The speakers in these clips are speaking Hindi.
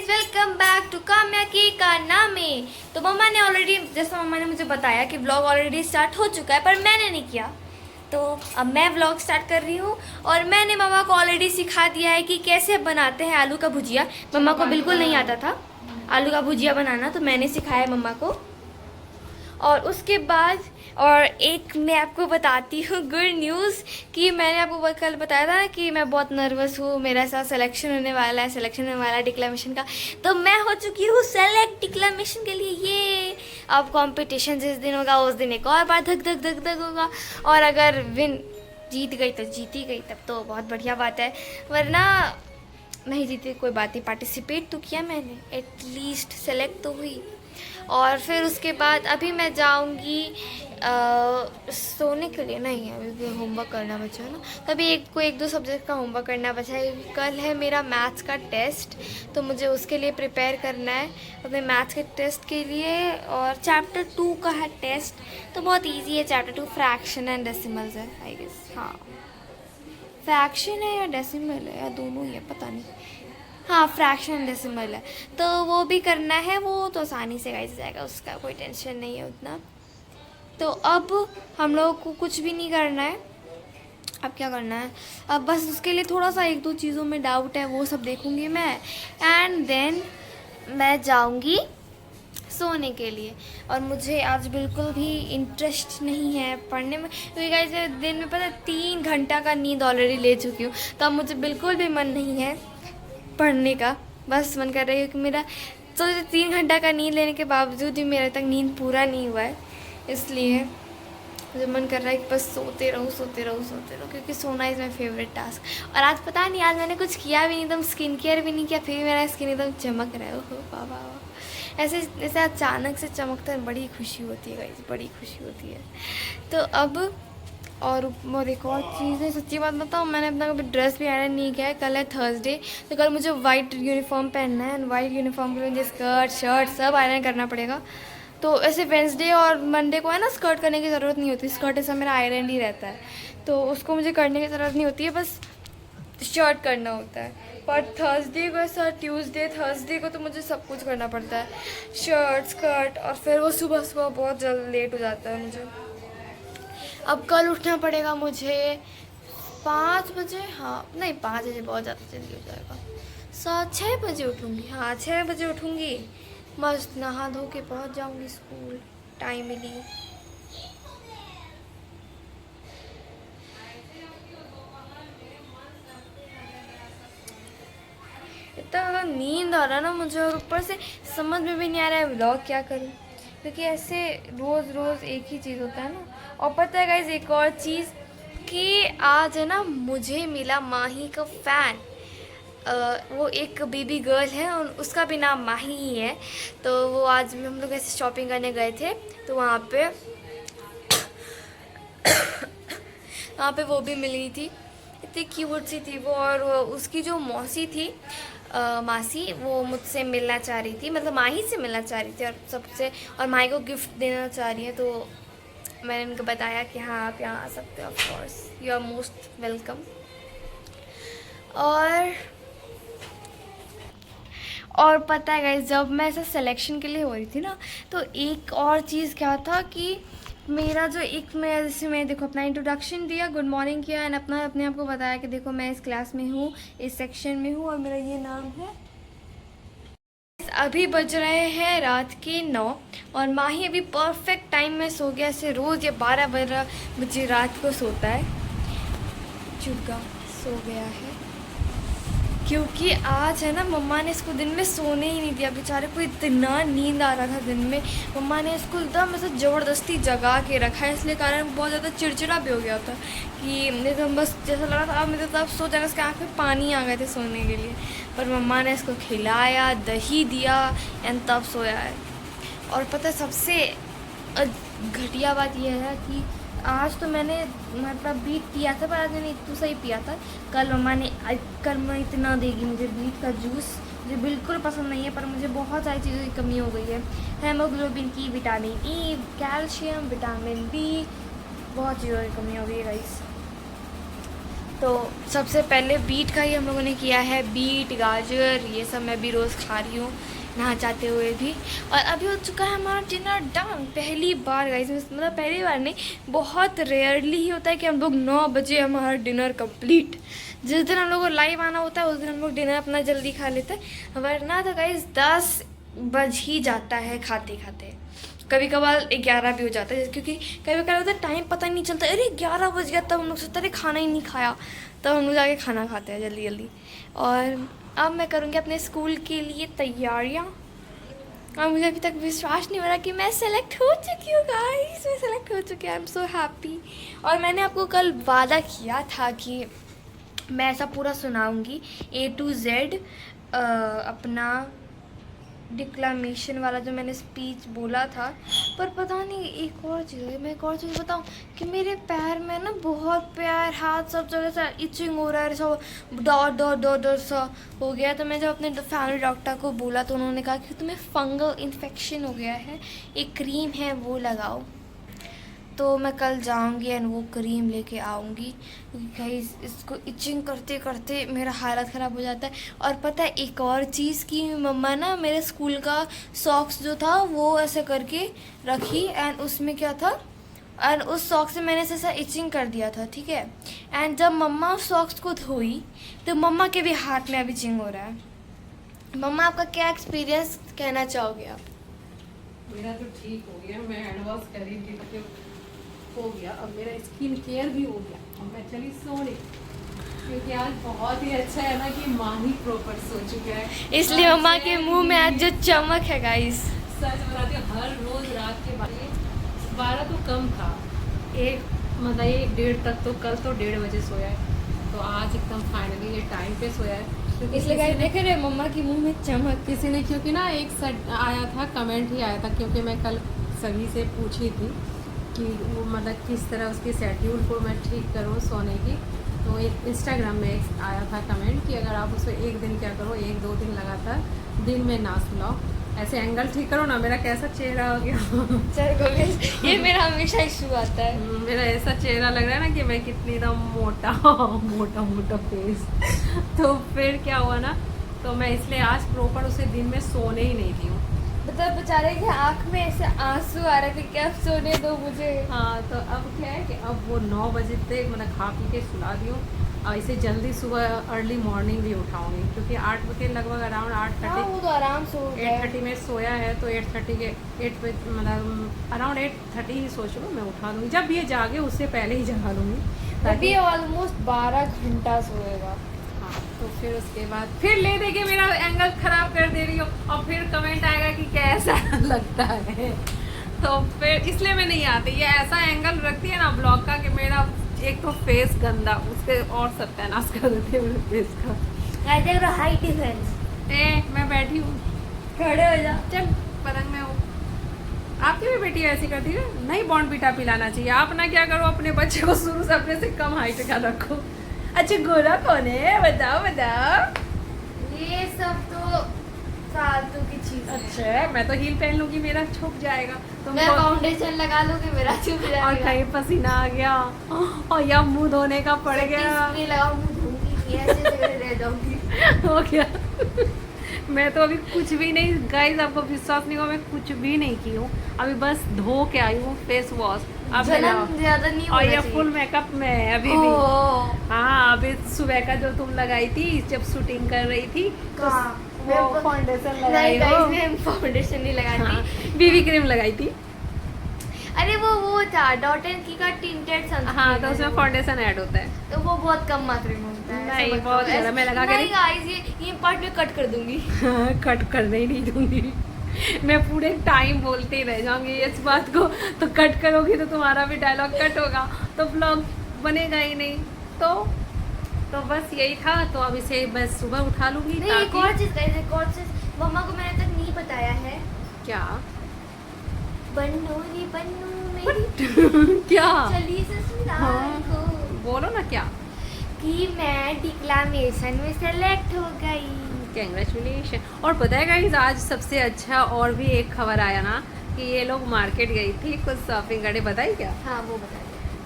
Guys, welcome back to Kamya की कारनामे। तो मम्मा ने ऑलरेडी, जैसा मम्मा ने मुझे बताया कि व्लॉग ऑलरेडी स्टार्ट हो चुका है, पर मैंने नहीं किया। तो अब मैं व्लॉग स्टार्ट कर रही हूँ और मैंने मम्मा को ऑलरेडी सिखा दिया है कि कैसे बनाते हैं आलू का भुजिया। मम्मा को बिल्कुल नहीं आता था आलू का भुजिया बनाना, तो मैंने सिखाया मम्मा को। और उसके बाद और एक मैं आपको बताती हूँ गुड न्यूज़ कि मैंने आपको कल बताया था ना कि मैं बहुत नर्वस हूँ, मेरा ऐसा सिलेक्शन होने वाला है, सिलेक्शन होने वाला है डिक्लेमेशन का। तो मैं हो चुकी हूँ सेलेक्ट डिक्लेमेशन के लिए। ये अब कंपटीशन जिस दिन होगा उस दिन एक और बार धक धक धक धक होगा, और अगर जीत गई तो जीती गई, तब तो बहुत बढ़िया बात है। वरना नहीं जीती कोई बात नहीं, पार्टिसिपेट तो किया मैंने, एटलीस्ट सेलेक्ट तो हुई। और फिर उसके बाद अभी मैं जाऊंगी सोने के लिए। नहीं, अभी होमवर्क करना बचा है ना, तभी एक दो सब्जेक्ट का होमवर्क करना बचा है। कल है मेरा मैथ्स का टेस्ट, तो मुझे उसके लिए प्रिपेयर करना है अपने मैथ्स के टेस्ट के लिए। और चैप्टर 2 का है टेस्ट, तो बहुत इजी है चैप्टर 2, फ्रैक्शन एंड डेसिमल्स है आई गेस। हाँ, फ्रैक्शन है या डेसिमल है या दोनों ही है, पता नहीं। हाँ, फ्रैक्शन एंड डेसिमल है, तो वो भी करना है। वो तो आसानी से गाइस जाएगा, उसका कोई टेंशन नहीं है उतना। तो अब हम लोगों को कुछ भी नहीं करना है। अब क्या करना है, अब बस उसके लिए थोड़ा सा एक दो चीज़ों में डाउट है, वो सब देखूंगी मैं। एंड देन मैं जाऊंगी सोने के लिए। और मुझे आज बिल्कुल भी इंटरेस्ट नहीं है पढ़ने में, क्योंकि गाइस दिन में पता है 3 घंटा का नींद ऑलरेडी ले चुकी हूँ। तो अब मुझे बिल्कुल भी मन नहीं है पढ़ने का। बस मन कर रही है कि मेरा तो 3 घंटा का नींद लेने के बावजूद भी मेरे तक नींद पूरा नहीं हुआ है, इसलिए मुझे मन कर रहा है कि बस सोते रहूँ सोते रहूँ सोते रहूँ, क्योंकि सोना इज़ माई फेवरेट टास्क। और आज पता नहीं, आज मैंने कुछ किया भी नहीं, एकदम स्किन केयर भी नहीं किया, फिर भी मेरा स्किन एकदम चमक रहा है। ओहो वाह वाह वाह, ऐसे ऐसे अचानक से चमकता है, बड़ी खुशी होती है गाइस, बड़ी खुशी होती है। तो अब और एक और चीज़ है, सच्ची बात बताऊँ, मैंने अपना कभी ड्रेस भी आयरन नहीं किया है। कल है थर्सडे, तो कल मुझे वाइट यूनिफॉर्म पहनना है, एंड वाइट यूनिफॉर्म के लिए मुझे स्कर्ट शर्ट सब आयरन करना पड़ेगा। तो ऐसे वेंसडे और मंडे को है ना, स्कर्ट करने की ज़रूरत नहीं होती, स्कर्ट ऐसा मेरा आयरन ही रहता है, तो उसको मुझे करने की ज़रूरत नहीं होती है, बस शर्ट करना होता है। पर थर्सडे को ऐसा, ट्यूसडे थर्सडे को तो मुझे सब कुछ करना पड़ता है, शर्ट स्कर्ट, और फिर वो सुबह सुबह बहुत जल्द लेट हो जाता है मुझे। अब कल उठना पड़ेगा मुझे 5 बजे। हाँ नहीं, 5 बजे बहुत ज़्यादा जल्दी हो जाएगा, 6 बजे उठूँगी। हाँ 6 बजे उठूँगी, मस्त नहा धो के पहुँच जाऊँगी स्कूल टाइमली। इतना ज़्यादा नींद आ रहा है ना मुझे, और ऊपर से समझ में भी नहीं आ रहा है व्लॉग क्या करूँ, क्योंकि ऐसे रोज़ रोज़ एक ही चीज़ होता है ना। और पता है गाइस एक और चीज़, कि आज है ना मुझे मिला माही का फ़ैन। वो एक बेबी गर्ल है और उसका भी नाम माही ही है। तो वो आज हम लोग ऐसे शॉपिंग करने गए थे, तो वहाँ पे वो भी मिल गई थी, इतनी क्यूट सी थी वो। और उसकी जो मौसी थी, मासी, वो मुझसे मिलना चाह रही थी, मतलब माही से मिलना चाह रही थी, और सबसे, और माही को गिफ्ट देना चाह रही है। तो मैंने उनको बताया कि हाँ आप यहाँ आ सकते हो, of course you are most welcome. और पता है गाइस, जब मैं ऐसा सिलेक्शन के लिए हो रही थी ना, तो एक और चीज़ क्या था कि मेरा जो मैं जैसे मैं देखो अपना इंट्रोडक्शन दिया, गुड मॉर्निंग किया, एंड अपने आप को बताया कि देखो मैं इस क्लास में हूँ, इस सेक्शन में हूँ, और मेरा ये नाम है। अभी बज रहे हैं रात के 9, और माही अभी परफेक्ट टाइम में सो गया। ऐसे रोज़ ये 12 बजे रात को सोता है, चुपका सो गया है, क्योंकि आज है ना मम्मा ने इसको दिन में सोने ही नहीं दिया। बेचारे को इतना नींद आ रहा था दिन में, मम्मा ने इसको एकदम ऐसा ज़बरदस्ती जगा के रखा है, इसलिए कारण बहुत ज़्यादा चिड़चिड़ा भी हो गया था, कि एकदम बस जैसा लगा था अब मुझे तब सो जाना, इसके आँख में पानी आ गए थे सोने के लिए। पर मम्मा ने इसको खिलाया, दही दिया, एंड तब सोया है। और पता है सबसे घटिया बात यह है कि आज तो मैंने मतलब बीट पिया था, पर आज मैंने इतना सही पिया था। कल मम्मा इतना देगी मुझे बीट का जूस, मुझे बिल्कुल पसंद नहीं है, पर मुझे बहुत सारी चीज़ों की कमी हो गई है, हेमोग्लोबिन की, vitamin E, calcium, vitamin B, बहुत चीज़ों की कमी हो गई है गाइस। तो सबसे पहले बीट का ही हम लोगों ने किया है, बीट गाजर ये सब मैं भी रोज़ खा रही हूँ नहा जाते हुए भी। और अभी हो चुका है हमारा डिनर डन। पहली बार गाइस, मतलब पहली बार नहीं, बहुत रेयरली ही होता है कि हम लोग 9 बजे हमारा डिनर कंप्लीट। जिस दिन हम लोग को लाइव आना होता है उस दिन हम लोग डिनर अपना जल्दी खा लेते हैं, वरना तो गाइस 10 बज ही जाता है खाते खाते। कभी कभार 11 भी हो जाता है, क्योंकि कभी कभार होता है टाइम पता ही नहीं चलता, अरे 11 बज गया, तब हम लोग सोचते अरे खाना ही नहीं खाया, तब हम लोग जाके खाना खाते हैं जल्दी जल्दी। और अब मैं करूँगी अपने स्कूल के लिए तैयारियाँ, और मुझे अभी तक विश्वास नहीं हो रहा कि मैं सेलेक्ट हो चुकी हूँ गाइस, मैं सेलेक्ट हो चुकी हूँ। I am so happy. और मैंने आपको कल वादा किया था कि मैं ऐसा पूरा सुनाऊँगी A to Z अपना डिक्लामेशन वाला जो मैंने स्पीच बोला था। पर पता नहीं एक और चीज़ है, मैं एक और चीज़ बताऊँ कि मेरे पैर में ना बहुत पैर हाथ सब जगह से इचिंग हो रहा है, सब डॉट डॉट डॉट डॉट सा हो गया। तो मैं जब अपने फैमिली डॉक्टर को बोला तो उन्होंने कहा कि तुम्हें फंगल इन्फेक्शन हो गया है, एक क्रीम है वो लगाओ। तो मैं कल जाऊंगी एंड वो क्रीम लेके आऊंगी, क्योंकि गाइस इसको इचिंग करते करते मेरा हालत ख़राब हो जाता है। और पता है एक और चीज़ कि मम्मा ना मेरे स्कूल का सॉक्स जो था वो ऐसे करके रखी, एंड उसमें क्या था, एंड उस सॉक्स से मैंने ऐसा इचिंग कर दिया था, ठीक है। एंड जब मम्मा उस सॉक्स को धोई तो मम्मा के भी हाथ में अब इचिंग हो रहा है। मम्मा आपका क्या एक्सपीरियंस कहना चाहोगे आप? मेरा तो ठीक हो गया, मैं हैंड वॉश करी थी हो गया, अब मेरा स्किन केयर भी हो गया, अब मैं चली सोने, क्योंकि आज बहुत ही अच्छा है ना कि माँ ही प्रॉपर सो चुका है, इसलिए मम्मा के मुंह में आज जो चमक है गाइस। सच बताती हूँ, हर रोज रात के 12 तो कम था, मतलब 1-1:30 तक, तो कल तो 1:30 बजे सोया है, तो आज एकदम फाइनली ये टाइम पे सोया है। इसलिए गाइस देख रहे हैं मम्मा की मुंह में चमक। किसी ने, क्योंकि ना एक आया था कमेंट ही आया था, क्योंकि मैं कल सभी से पूछी थी कि वो मतलब किस तरह उसकी शेड्यूल को मैं ठीक करूँ सोने की। तो एक इंस्टाग्राम में एक आया था कमेंट कि अगर आप उसको एक दिन क्या करो, 1-2 दिन लगातार दिन में ना सुलाओ, ऐसे एंगल ठीक करो ना। मेरा कैसा चेहरा हो गया ये मेरा हमेशा इशू आता है, मेरा ऐसा चेहरा लग रहा है ना कि मैं कितनी एकदम मोटा मोटा मोटा फेस। तो फिर क्या हुआ ना, तो मैं इसलिए आज प्रॉपर उसे दिन में सोने ही नहीं दी हूँ। मतलब बेचारे की आँख में ऐसे आंसू आ रहे थे कि अब सोने दो मुझे। हाँ, तो अब क्या है कि अब वो 9 बजे तक मतलब खा पी के सुला दी हूँ, और इसे जल्दी सुबह अर्ली मॉर्निंग भी उठाऊंगी, क्योंकि 8 बजे लगभग अराउंड 8:30 वो तो आराम से 8:30 में सोया है, तो 8:30 के 8 बजे मतलब अराउंड 8:30 ही सोच लो मैं उठा दूँगी, जब ये जागे उससे पहले ही जगा लूँगी, ताकि ऑलमोस्ट 12 घंटा सोएगा। हाँ, तो फिर उसके बाद फिर ले दे के मेरा एंगल खराब कर दे रही हो, और फिर कमेंट आएगा कि कैसा लगता है, तो फिर इसलिए मैं नहीं आती। ये ऐसा एंगल रखती है ना ब्लॉग का कि मेरा एक तो फेस गंदा, उसके और सत्यानाश कर देती है मेरे फेस का। हाई डिफेंस मैं बैठी हूँ, खड़े हो जा, चल पलंग में हो। आपकी भी बेटी ऐसी करती है, नहीं बॉर्नवीटा पिलाना चाहिए। आप ना क्या करो, अपने बच्चे को शुरू से अपने से कम हाइट का रखो। अच्छा गोरा कौन है, बताओ बताओ। ये सब तो फालतू की चीज है। अच्छा, मैं तो हील पहन लूंगी, मेरा छुप जाएगा, तो मैं फाउंडेशन लगा लूंगी, मेरा छुप जाएगा। और कहीं पसीना आ गया और या मुंह धोने का पड़ गया, रह जाऊंगी। हो गया। मैं तो अभी कुछ भी नहीं, गाइस आपको विश्वास नहीं होगा, मैं कुछ भी नहीं की हूँ, अभी बस धो के आई हूँ फेस वॉश। अब ज्यादा नहीं और ये फुल मेकअप में है अभी भी। हाँ, अभी सुबह का जो तुम लगाई थी जब शूटिंग कर रही थी, तो वो फाउंडेशन लगाई हो? नहीं, फाउंडेशन नहीं लगाई थी, बीबी क्रीम लगाई थी। अरे वो था डॉट एंड की का टिंटेड सनस्क्रीन। हाँ, तो उसमें फाउंडेशन ऐड होता है, तो वो बहुत कम मात्रा में होता है। नहीं बहुत ज़्यादा मैं लगा के नहीं गाइस, ये पार्ट में कट कर दूंगी। कट करने ही नहीं दूंगी, मैं पूरे टाइम बोलते रह जाऊंगी इस बात को, तो कट करोगी तो तुम्हारा भी डायलॉग कट होगा, तो ब्लॉग बनेगा ही नहीं। तो बस यही था, तो अब इसे बस सुबह उठा लूंगी। नहीं, एक और चीज मम्मा को मैंने तक नहीं बताया है। क्या? बन्नू रे बन्नू मेरी क्या? चली ससुराल को। बोलो ना क्या? कि मैं डिक्लामेशन में सेलेक्ट हो गई। कंग्रेचुलेशन। और पता है गाइस, आज सबसे अच्छा और भी एक खबर आया ना कि ये लोग मार्केट गई थी कुछ शॉपिंग करने, बताई क्या? हाँ वो बता दे।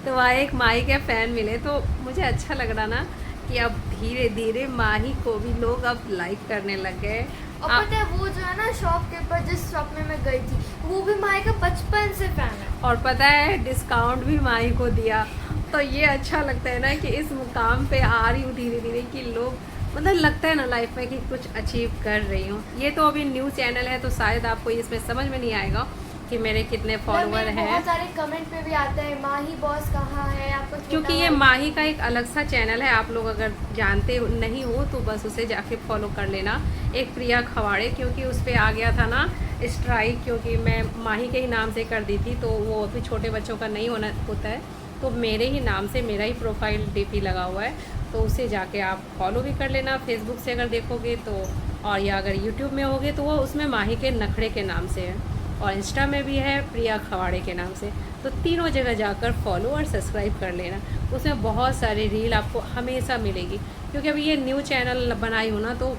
तो वहाँ एक माही के फ़ैन मिले, तो मुझे अच्छा लग रहा ना कि अब धीरे धीरे माही को भी लोग अब लाइक करने लग गए। और पता है वो जो है ना शॉप के ऊपर जिस शॉप में मैं गई थी वो भी माही का बचपन से फैन है। और पता है डिस्काउंट भी माही को दिया, तो ये अच्छा लगता है ना कि इस मुकाम पे आ रही हूँ धीरे धीरे, कि लोग मतलब लगता है ना लाइफ में कि कुछ अचीव कर रही हूँ। ये तो अभी न्यू चैनल है तो शायद आपको इसमें समझ में नहीं आएगा कि मेरे कितने फॉलोवर हैं। बहुत सारे कमेंट पे भी आते हैं माही बॉस कहाँ है आपको, क्योंकि ये माही का एक अलग सा चैनल है, आप लोग अगर जानते नहीं हो तो बस उसे जाके फॉलो कर लेना, एक प्रिया खवाड़े, क्योंकि उस पर आ गया था ना स्ट्राइक, क्योंकि मैं माही के ही नाम से कर दी थी, तो वो अभी छोटे बच्चों का नहीं होता है, तो मेरे ही नाम से मेरा ही प्रोफाइल डीपी लगा हुआ है, तो उसे जाके आप फॉलो भी कर लेना फेसबुक से अगर देखोगे तो, और या अगर यूट्यूब में होगे तो वो उसमें माही के नखड़े के नाम से है, और इंस्टा में भी है प्रिया खवाड़े के नाम से। तो तीनों जगह जाकर फॉलो और सब्सक्राइब कर लेना, उसमें बहुत सारी रील आपको हमेशा मिलेगी, क्योंकि अभी ये न्यू चैनल बनाई हूँ ना, तो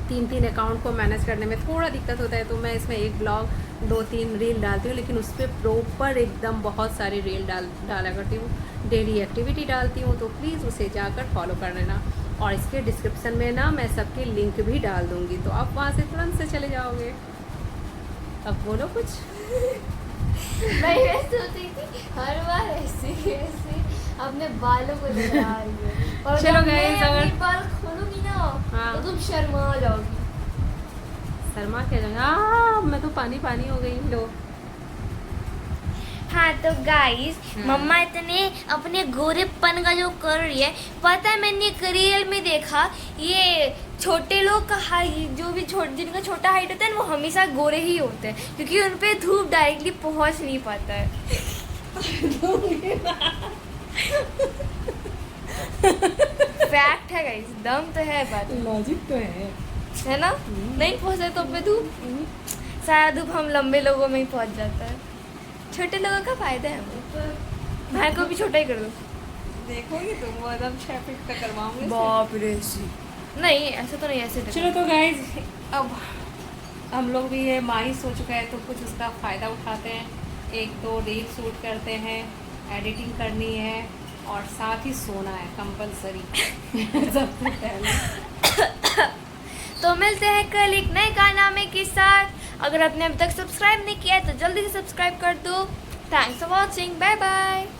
3 अकाउंट को मैनेज करने में थोड़ा दिक्कत होता है, तो मैं इसमें एक ब्लॉग 2-3 रील डालती हूँ, लेकिन उस पर प्रॉपर एकदम बहुत सारी रील डाला करती हूँ, डेली एक्टिविटी डालती हूँ, तो प्लीज़ उसे जाकर फॉलो कर लेना। और इसके डिस्क्रिप्शन में ना मैं सबकी लिंक भी डाल दूँगी, तो आप वहाँ से तुरंत से चले जाओगे। अब बोलो कुछ। मैं ये सोची थी हर बार ऐसे अपने बालों को लगा रही है, और चलो जब मैं guys, अगर- अपने बाल खोलूंगी ना हाँ। तो तुम शर्मा जाओगी। शर्मा क्या जाएगा, मैं तो पानी पानी हो गई। लो हाँ तो गाइस मम्मा इतने अपने गोरेपन का जो कर रही है, पता है मैंने एक रील में देखा, ये छोटे लोग का हाइट जो भी जिनका छोटा हाइट होता है वो हमेशा गोरे ही होते हैं, क्योंकि उन पे धूप डायरेक्टली पहुंच नहीं पाता है। फैक्ट है गाइस, दम तो है बात, लॉजिक तो है ना? नहीं पहुंचता तो पे धूप, शायद धूप हम लंबे लोगों में ही पहुंच जाता है, छोटे लोगों का फायदा है हमें। भाई को भी छोटा ही कर दो। देखोगे तुम वो एकदम 6 फीट का करवाऊंगी। बाप रे नहीं ऐसे तो नहीं, ऐसे चलो तो गाइज अब हम लोग भी ये माहिर हो चुका है, तो कुछ उसका फ़ायदा उठाते हैं, 1-2 रील शूट करते हैं, एडिटिंग करनी है और साथ ही सोना है कंपलसरी। सबसे पहले तो मिलते हैं कल एक नए कारनामे के साथ। अगर आपने अभी तक सब्सक्राइब नहीं किया है तो जल्दी से सब्सक्राइब कर दो। Thanks for watching, bye bye.